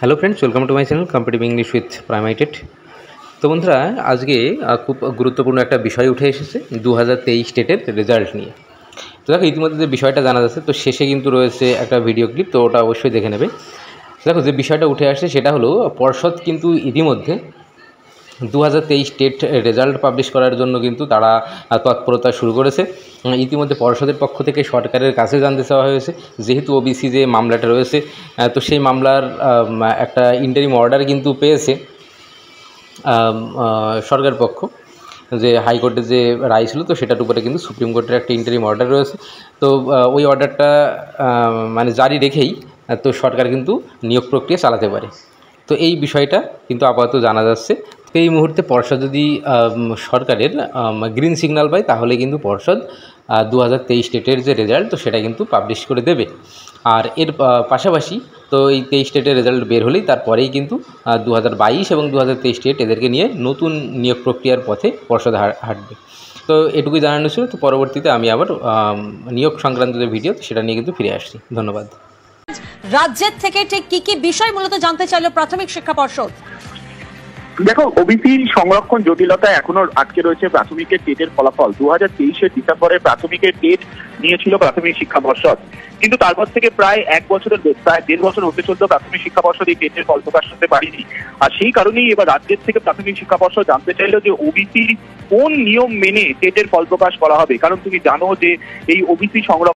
Hello friends, welcome to my channel competitive English with প্রাইমাইটেড। তো বন্ধুরা, আজকে খুব গুরুত্বপূর্ণ একটা বিষয় উঠে এসেছে 2023 স্টেটের রেজাল্ট নিয়ে। তো দেখো, ইতিমধ্যে যে বিষয়টা জানা যাচ্ছে, তো শেষে কিন্তু রয়েছে একটা ভিডিও ক্লিপ, তো ওটা অবশ্যই দেখে নেবে। দেখো, যে বিষয়টা উঠে আসছে সেটা হলো, পর্ষদ কিন্তু ইতিমধ্যে 2023 স্টেট রেজাল্ট পাবলিশ করার জন্য কিন্তু তারা তৎপরতা শুরু করেছে। ইতিমধ্যে পর্ষদের পক্ষ থেকে সরকারের কাছে জানতে চাওয়া হয়েছে, যেহেতু ওবিসি যে মামলাটা রয়েছে, তো সেই মামলার একটা ইন্টারিম অর্ডার কিন্তু পেয়েছে সরকার পক্ষ, যে হাইকোর্টের যে রায় ছিল, তো সেটার উপরে কিন্তু সুপ্রিম কোর্টের একটা ইন্টারিম অর্ডার রয়েছে। তো ওই অর্ডারটা মানে জারি রেখেই তো সরকার কিন্তু নিয়োগ প্রক্রিয়া চালাতে পারে। তো এই বিষয়টা কিন্তু আপাতত জানা যাচ্ছে। তো এই মুহূর্তে পর্ষদ যদি সরকারের গ্রিন সিগন্যাল পায়, তাহলে কিন্তু পর্ষদ 2023 স্টেটের যে রেজাল্ট, তো সেটা কিন্তু পাবলিশ করে দেবে। আর এর পাশাপাশি তো এই 23 স্টেটের রেজাল্ট বের হলেই তারপরেই কিন্তু 2022 এবং 2023 স্টেট এদেরকে নিয়ে নতুন নিয়োগ প্রক্রিয়ার পথে পর্ষদ হাঁটবে। তো এটুকুই জানানো ছিল। তো পরবর্তীতে আমি আবার নিয়োগ সংক্রান্ত যে ভিডিও, সেটা নিয়ে কিন্তু ফিরে আসছি। ধন্যবাদ। রাজ্যের থেকে ঠিক কি কি বিষয় মূলত জানতে চাইলো প্রাথমিক শিক্ষা পর্ষদ? দেখো, ওবিসি সংরক্ষণ জটিলতা এখনো আটকে রয়েছে প্রাথমিকের টেটের ফলাফল। 2023 ডিসেম্বরে প্রাথমিকের টেট নিয়েছিল প্রাথমিক শিক্ষা পর্ষদ, কিন্তু তারপর থেকে প্রায় প্রায় 1.5 বছর হতে চলতো প্রাথমিক শিক্ষা পর্ষদ এই টেটের ফল প্রকাশ করতে পারেনি। আর সেই কারণেই এবার রাজ্যের থেকে প্রাথমিক শিক্ষা পর্ষদ জানতে চাইলো যে ওবিসি কোন নিয়ম মেনে টেটের ফল প্রকাশ করা হবে। কারণ তুমি জানো যে এই ওবিসি সংরক্ষণ